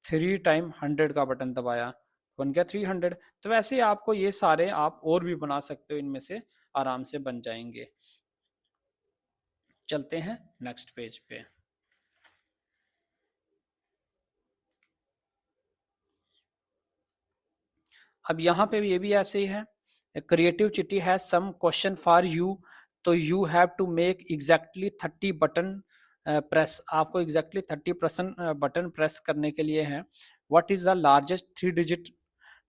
3 टाइम 100 का बटन दबाया बन गया 300। तो वैसे आपको ये सारे आप और भी बना सकते हो, इनमें से आराम से बन जाएंगे। चलते हैं नेक्स्ट पेज पे। अब यहाँ पे ये भी ऐसे ही है, creative Chitti has some question for you, तो you have to make exactly 30 button press, आपको एग्जैक्टली 30% बटन प्रेस करने के लिए है। What is the largest 3 digit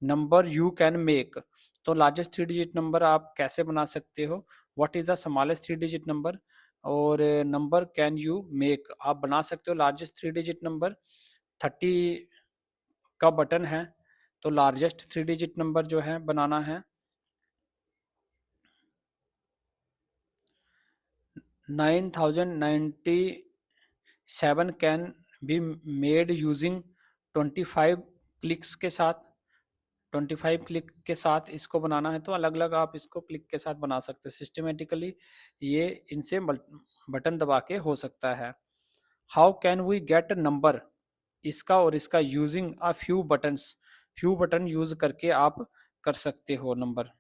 number you can make, तो लार्जेस्ट 3 डिजिट नंबर आप कैसे बना सकते हो, what is the smallest 3 digit number, और नंबर कैन यू मेक, आप बना सकते हो लार्जेस्ट 3 डिजिट नंबर। 30 का बटन है तो लार्जेस्ट 3 डिजिट नंबर जो है बनाना है 9097 can be made using 25 clicks के साथ। 25 क्लिक के साथ इसको बनाना है, तो अलग अलग आप इसको क्लिक के साथ बना सकते हैं सिस्टमेटिकली, ये इनसे बटन दबा के हो सकता है। How can we get number, इसका और इसका using a few buttons, few button use करके आप कर सकते हो नंबर।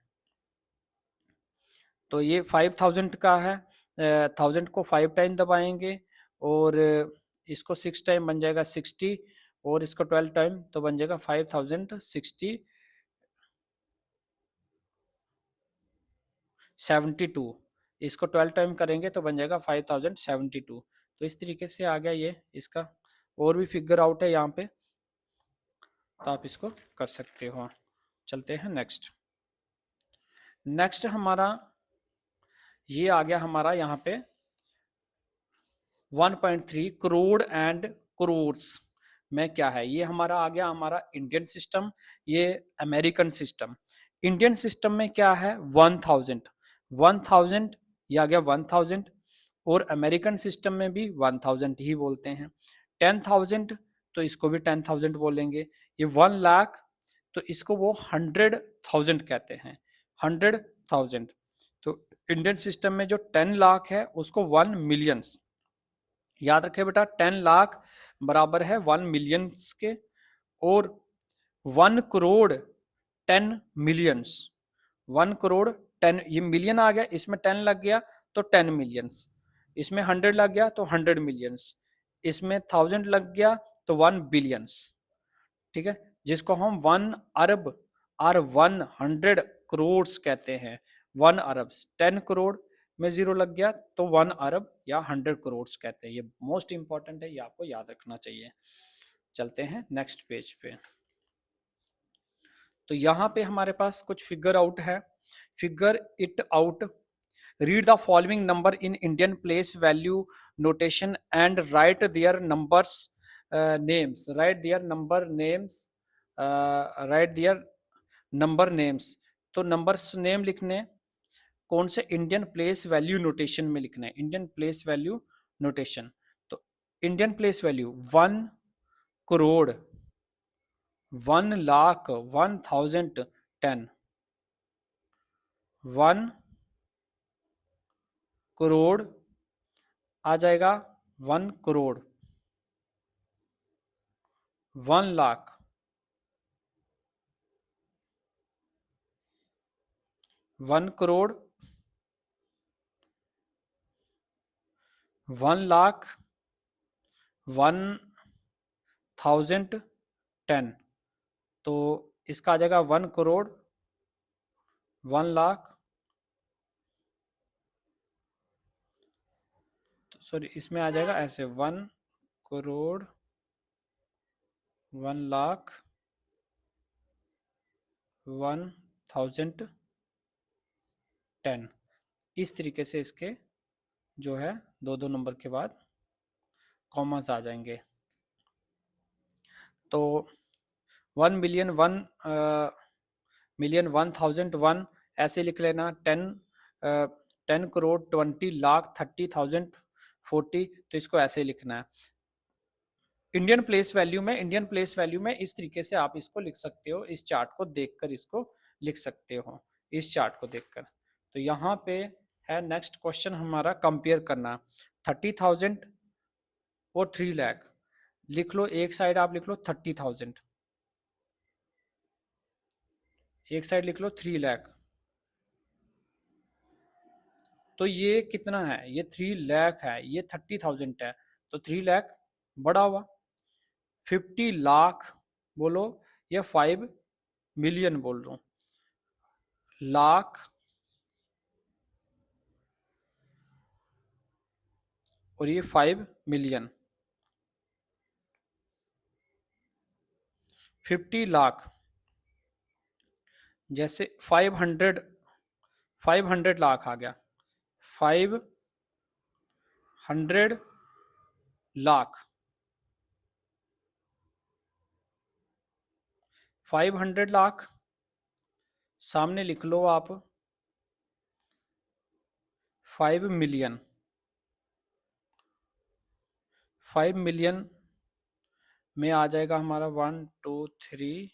तो ये 5000 का है, 1000 को 5 टाइम दबाएंगे और इसको 6 टाइम बन जाएगा 60, और इसको 12 टाइम तो बन जाएगा 5060 72, इसको 12 टाइम करेंगे तो बन जाएगा 5072। तो इस तरीके से आ गया ये इसका, और भी फिगर आउट है यहाँ पे, तो आप इसको कर सकते हो। चलते हैं नेक्स्ट। नेक्स्ट हमारा ये आ गया हमारा यहाँ पे 1.3 करोड़ एंड करोर्स में क्या है, ये हमारा आ गया हमारा इंडियन सिस्टम, ये अमेरिकन सिस्टम। इंडियन सिस्टम में क्या है 1000 ये आ गया 1000, और अमेरिकन सिस्टम में भी 1000 ही बोलते हैं। 10,000 तो इसको भी 10,000 बोलेंगे। ये 1 लाख तो इसको वो 100,000 कहते हैं, 100,000। तो इंडियन सिस्टम में जो 10 लाख है उसको 1 मिलियंस, याद रखें बेटा 10 लाख बराबर है 1 मिलियंस के, और 1 करोड़ 10 मिलियंस, 1 करोड़ 10, ये मिलियन आ गया, इसमें 10 लग गया तो 10 मिलियंस, इसमें 100 लग गया तो 100 मिलियंस, इसमें 1000 लग गया तो 1 बिलियंस। ठीक है, जिसको हम 1 अरब और 100 करोड़ कहते हैं। 1 अरब 10 करोड़ में जीरो लग गया तो 1 अरब या 100 करोड़ कहते हैं। ये मोस्ट इंपॉर्टेंट है, ये आपको याद रखना चाहिए। चलते हैं नेक्स्ट पेज पे। तो यहाँ पे हमारे पास कुछ फिगर आउट है, figure it out, read the following number in Indian place value notation and write their number names, write their number names, write their number names. तो नंबर्स नेम लिखने कौन से इंडियन प्लेस वैल्यू नोटेशन में लिखना है, Indian place value notation. Indian place value 1 crore, 1 lakh, 1010, 1 crore आ जाएगा, 1 करोड़, 1 लाख, 1 करोड़, 1 लाख, 1010, तो इसका आ जाएगा 1 करोड़, 1 लाख, सॉरी इसमें आ जाएगा ऐसे 1 करोड़, 1 लाख, 1010, इस तरीके से इसके जो है दो दो नंबर के बाद कॉमास आ जाएंगे। तो 1 मिलियन, 1 मिलियन, 1001 ऐसे लिख लेना, 10 करोड़, 20 लाख, 30,000, 40, तो इसको ऐसे लिखना है। इंडियन प्लेस वैल्यू में इस तरीके से आप इसको लिख सकते हो, इस चार्ट को देखकर इसको लिख सकते हो, इस चार्ट को देखकर। तो यहाँ पे है नेक्स्ट क्वेश्चन हमारा, कंपेयर करना 30,000 और 3 लाख। लिख लो, एक साइड आप लिख लो 30,000, एक साइड लिख लो 3 लाख। तो ये कितना है, ये 3 लाख है, ये 30,000 है, तो 3 लाख बड़ा हुआ। 50 लाख बोलो या 5 मिलियन बोल रहा हूँ, लाख और ये 5 मिलियन। 50 लाख जैसे 500 लाख आ गया, 500 लाख, 500 लाख, सामने लिख लो आप 5 मिलियन। 5 मिलियन में आ जाएगा हमारा 1 2 3,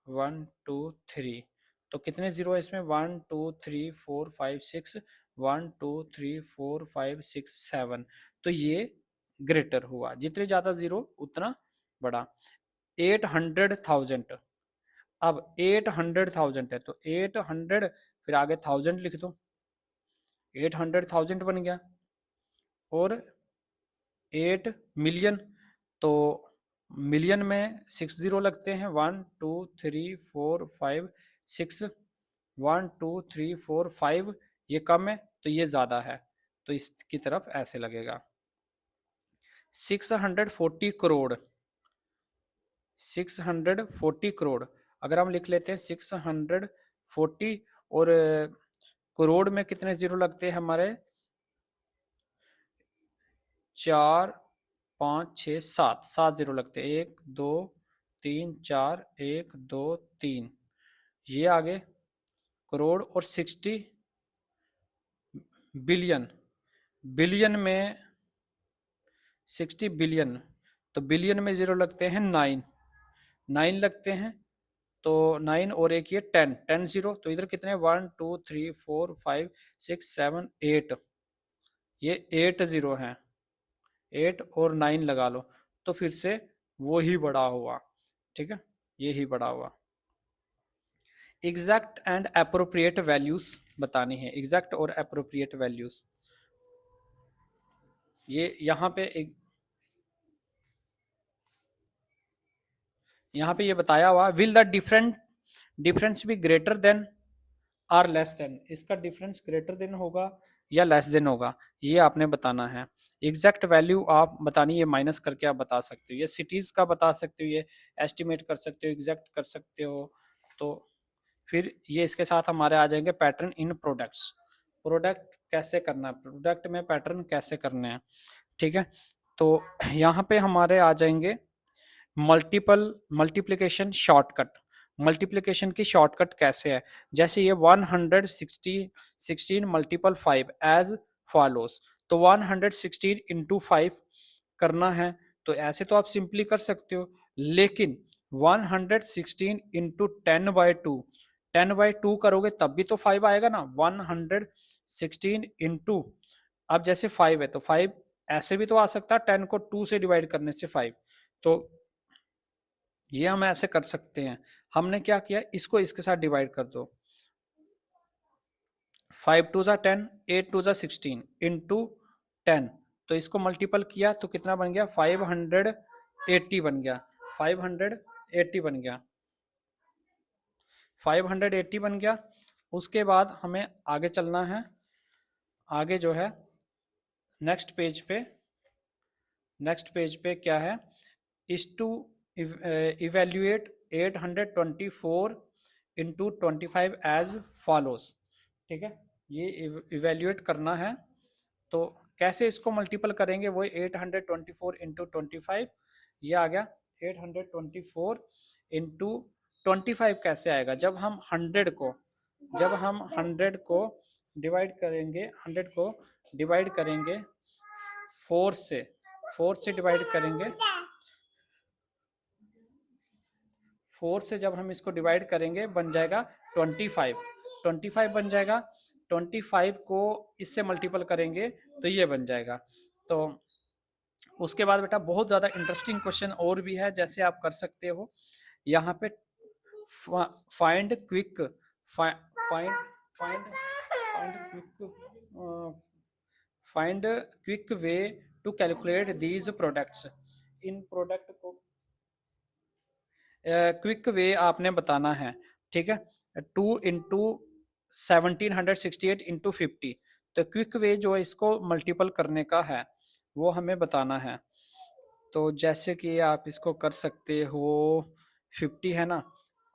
1 2 3, तो कितने जीरो है इसमें, 1 2 3 4 5 6, 1 2 3 4 5 6 7, तो ये ग्रेटर हुआ, जितने ज्यादा जीरो उतना बड़ा। 800,000, अब 800,000 है, तो 800 फिर आगे 1000 लिख दो, 800,000 बन गया। और 8 मिलियन, तो मिलियन में 6 जीरो लगते हैं, 1 2 3 4 5 6, 1 2 3 4 5, ये कम है तो ये ज़्यादा है, तो इसकी तरफ ऐसे लगेगा। 640 करोड़, 640 करोड़, अगर हम लिख लेते हैं 640, और करोड़ में कितने जीरो लगते हैं हमारे, 4 5 6 7, 7 जीरो लगते हैं, 1 2 3 4, 1 2 3, ये आगे करोड़। और 60 बिलियन, बिलियन में 60 बिलियन, तो बिलियन में जीरो लगते हैं 9, 9 लगते हैं, तो 9 और एक ये 10, 10 जीरो, तो इधर कितने 1 2 3 4 5 6 7 8, ये 8 जीरो हैं, 8 और 9 लगा लो, तो फिर से वो ही बड़ा हुआ, ठीक है, ये ही बड़ा हुआ। एग्जैक्ट एंड अप्रोप्रिएट वैल्यूज बतानी है, एग्जैक्ट और अप्रोप्रिएट वैल्यूज, ये यहाँ पे ये बताया हुआ, will the difference be greater than or less than, इसका डिफरेंस ग्रेटर देन होगा या लेस देन होगा, ये आपने बताना है। एग्जैक्ट वैल्यू आप बतानी, ये माइनस करके आप बता सकते हो, ये सिटीज का बता सकते हो, ये एस्टिमेट कर सकते हो, एग्जैक्ट कर सकते हो। तो फिर ये इसके साथ हमारे आ जाएंगे पैटर्न इन प्रोडक्ट्स, प्रोडक्ट कैसे करना है, प्रोडक्ट में पैटर्न कैसे करने हैं, ठीक है। तो यहाँ पे हमारे आ जाएंगे मल्टीप्लिकेशन शॉर्टकट, मल्टीप्लिकेशन की शॉर्टकट कैसे है, जैसे ये 116 मल्टीपल 5 एज फॉलोस, तो 116 इंटू 5 करना है तो ऐसे तो आप सिंपली कर सकते हो, लेकिन 116 इंटू 10/2, 10/2 करोगे तब भी तो 5 आएगा ना। 116 इंटू, अब जैसे 5 है तो 5 ऐसे भी तो आ सकता है, 10 को 2 से डिवाइड करने से 5, तो ये हम ऐसे कर सकते हैं। हमने क्या किया, इसको इसके साथ डिवाइड कर दो, 5 2 10, 8 2 16 इंटू 10, तो इसको मल्टीपल किया तो कितना बन गया, 580 बन गया, 580 बन गया, 580 बन गया। उसके बाद हमें आगे चलना है, आगे जो है नेक्स्ट पेज पे, नेक्स्ट पेज पे क्या है, is to evaluate 824 into 25 as follows. ठीक है, ये इवेल्युएट करना है, तो कैसे इसको मल्टीपल करेंगे, वो 824 इंटू 25, ये आ गया 824 इंटू 25 कैसे आएगा, जब हम 100 को, जब हम 100 को डिवाइड करेंगे, 100 को डिवाइड करेंगे 4 से, 4 से डिवाइड करेंगे, 4 से जब हम इसको डिवाइड करेंगे बन जाएगा 25, 25 बन जाएगा, 25 को इससे मल्टीपल करेंगे तो ये बन जाएगा। तो उसके बाद बेटा बहुत ज़्यादा इंटरेस्टिंग क्वेश्चन और भी है, जैसे आप कर सकते हो यहाँ पे, find quick, find find find quick way to calculate these products, इन प्रोडक्ट को क्विक वे आपने बताना है। ठीक है, 2 इंटू 1768 इंटू 50, तो क्विक वे जो इसको मल्टीपल करने का है वो हमें बताना है। तो जैसे कि आप इसको कर सकते हो, 50 है ना,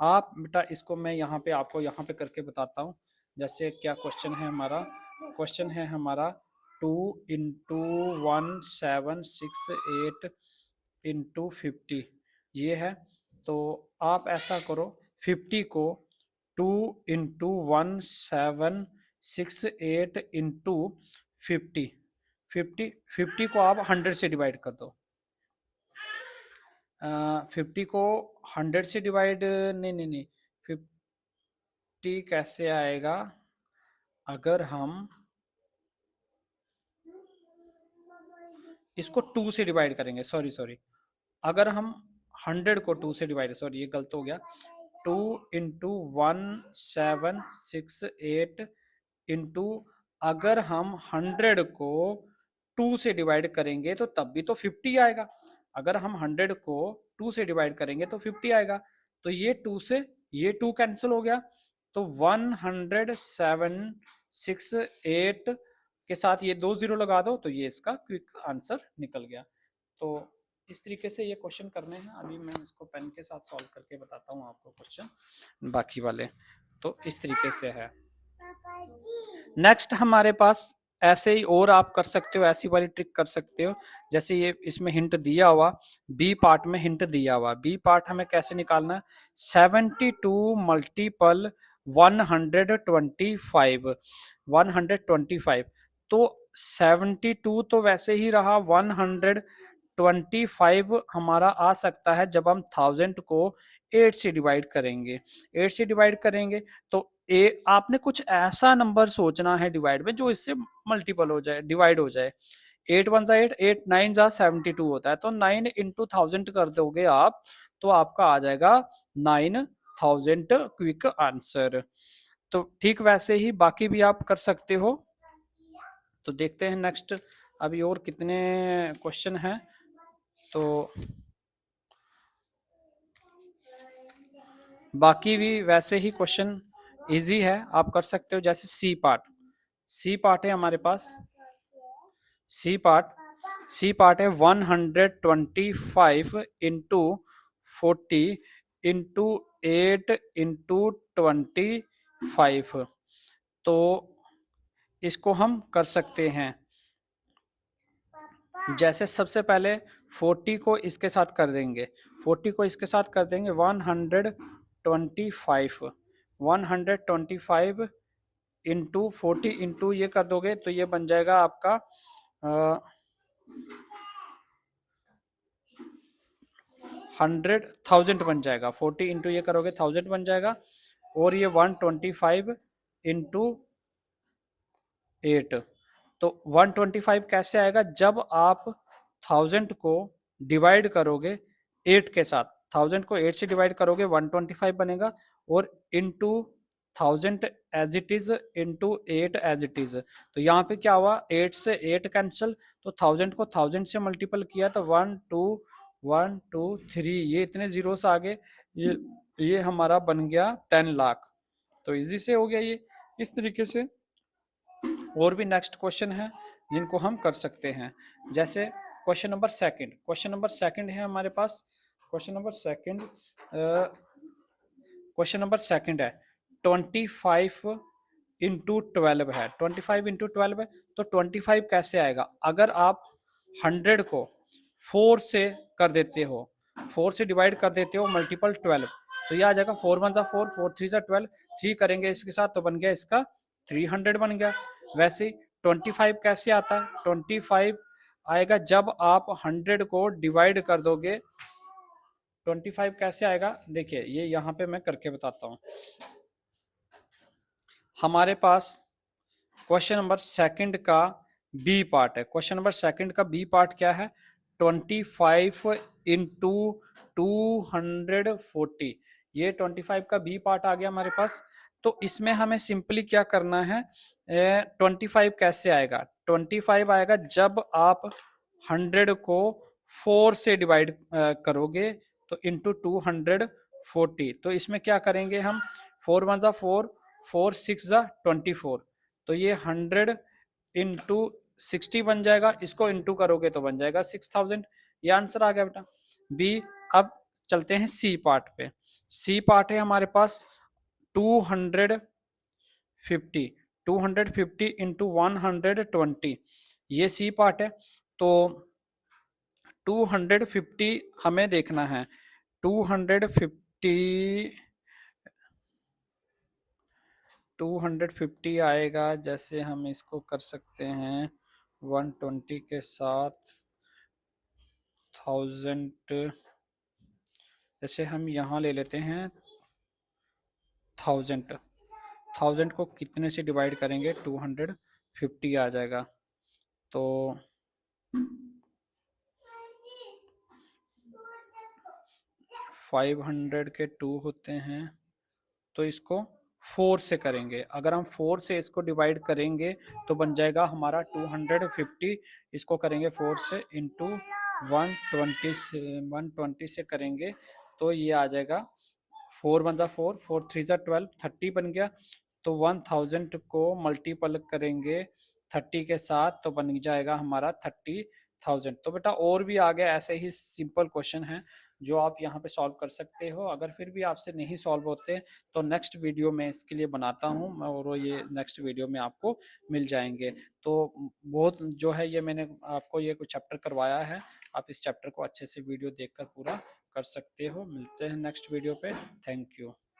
आप बेटा इसको मैं यहाँ पे आपको यहाँ पे करके बताता हूँ। जैसे क्या क्वेश्चन है हमारा, क्वेश्चन है हमारा 2 इंटू 1768 इंटू 50, ये है। तो आप ऐसा करो, 50 को 2 इंटू 1768 इंटू 50, 50 को आप 100 से डिवाइड कर दो, 50 को 100 से डिवाइड, नहीं नहीं नहीं, 50 कैसे आएगा, अगर हम इसको 2 से डिवाइड करेंगे, सॉरी सॉरी, अगर हम 100 को 2 से डिवाइड, सॉरी ये गलत हो गया, 2 इंटू 1768 इंटू, अगर हम 100 को 2 से डिवाइड करेंगे तो तब भी तो 50 आएगा, अगर हम 100 को 2 से डिवाइड करेंगे तो 50 आएगा, तो ये 2 से ये 2 कैंसिल हो गया, तो 1768 के साथ ये 2 जीरो लगा दो, तो ये इसका क्विक आंसर निकल गया। तो इस तरीके से ये क्वेश्चन करने हैं, अभी मैं इसको पेन के साथ सॉल्व करके बताता हूँ आपको क्वेश्चन बाकी वाले, तो इस तरीके से है। नेक्स्ट हमारे पास ऐसे ही और आप कर सकते हो, ऐसी वाली ट्रिक कर सकते हो, जैसे ये इसमें हिंट दिया हुआ, बी पार्ट में हिंट दिया हुआ, बी पार्ट हमें कैसे निकालना है, 72 मल्टीपल 125, 125, तो 72 तो वैसे ही रहा, 125 हमारा आ सकता है जब हम 1000 को 8 से डिवाइड करेंगे, 8 से डिवाइड करेंगे तो आपने कुछ ऐसा नंबर सोचना है डिवाइड में जो इससे मल्टीपल हो जाए, डिवाइड हो जाए, 8 1 8, 8 9 72 होता है, तो 9 इंटू 1000 कर दोगे आप, तो आपका आ जाएगा 9000 क्विक आंसर। तो ठीक वैसे ही बाकी भी आप कर सकते हो। तो देखते हैं नेक्स्ट अभी और कितने क्वेश्चन हैं, तो बाकी भी वैसे ही क्वेश्चन इजी है, आप कर सकते हो। जैसे सी पार्ट, सी पार्ट है हमारे पास, सी पार्ट, सी पार्ट है 125 इंटू 40 इंटू 8 इंटू 25, तो इसको हम कर सकते हैं। जैसे सबसे पहले 40 को इसके साथ कर देंगे, 40 को इसके साथ कर देंगे 125, 125 इंटू 40 इंटू ये कर दोगे तो ये बन जाएगा आपका 100 1000 बन जाएगा, 40 इंटू ये करोगे 1000 बन जाएगा, और ये 125 इंटू 8। तो 125 कैसे आएगा, जब आप 1000 को डिवाइड करोगे 8 के साथ, 1000 को 8 से डिवाइड करोगे 125 बनेगा, और into 1000 as it is into 8 as it is. तो यहाँ पे क्या हुआ, 8 से 8 कैंसिल, तो 1000 को 1000 से मल्टीपल किया तो 1 2 1 2 3, ये इतने जीरोस आ गए, ये हमारा बन गया 10 लाख। तो इजी से हो गया ये, इस तरीके से। और भी नेक्स्ट क्वेश्चन है जिनको हम कर सकते हैं, जैसे क्वेश्चन नंबर सेकंड है हमारे पास। क्वेश्चन नंबर सेकंड है 25 इंटू 12 है, 25 इंटू 12 है, तो 25 कैसे आएगा, अगर आप 100 को 4 से कर देते हो, 4 से डिवाइड कर देते हो मल्टीपल 12, तो ये आ जाएगा 4 1 4 4 3 12, 3 करेंगे इसके साथ तो बन गया इसका 300 बन गया। वैसे 25 कैसे आता है, 25 आएगा जब आप 100 को डिवाइड कर दोगे। 25 कैसे आएगा, देखिए ये यहाँ पे मैं करके बताता हूँ। हमारे पास क्वेश्चन नंबर सेकंड का बी पार्ट है, क्वेश्चन नंबर सेकंड का बी पार्ट क्या है, 25 इंटू 240, ये 25 का बी पार्ट आ गया हमारे पास। तो इसमें हमें सिंपली क्या करना है, 25 कैसे आएगा, 25 आएगा जब आप 100 को 4 से डिवाइड करोगे, तो इंटू 240, तो इसमें क्या करेंगे हम, 4 1 4 4 6 24, तो ये 100 इंटू 60 बन जाएगा, इसको इंटू करोगे तो बन जाएगा 6000, ये आंसर आ गया बेटा बी। अब चलते हैं सी पार्ट पे। सी पार्ट है हमारे पास 250 250 इंटू 120, ये सी पार्ट है। तो 250 हमें देखना है, 250 आएगा, जैसे हम इसको कर सकते हैं 120 के साथ 1000, जैसे हम यहाँ ले लेते हैं 1000 को कितने से डिवाइड करेंगे, 250 आ जाएगा। तो 500 के 2 होते हैं, तो इसको 4 से करेंगे, अगर हम 4 से इसको डिवाइड करेंगे तो बन जाएगा हमारा 250, इसको करेंगे 4 से इंटू 120 से करेंगे तो ये आ जाएगा 4 1 4 4 3 12, 30 बन गया। तो 1000 को मल्टीपल करेंगे 30 के साथ तो बन जाएगा हमारा 30,000। तो बेटा और भी आगे ऐसे ही सिंपल क्वेश्चन है जो आप यहाँ पे सॉल्व कर सकते हो। अगर फिर भी आपसे नहीं सॉल्व होते तो नेक्स्ट वीडियो में इसके लिए बनाता हूँ और ये नेक्स्ट वीडियो में आपको मिल जाएंगे। तो बहुत जो है ये मैंने आपको ये कुछ चैप्टर करवाया है, आप इस चैप्टर को अच्छे से वीडियो देखकर पूरा कर सकते हो। मिलते हैं नेक्स्ट वीडियो पे, थैंक यू।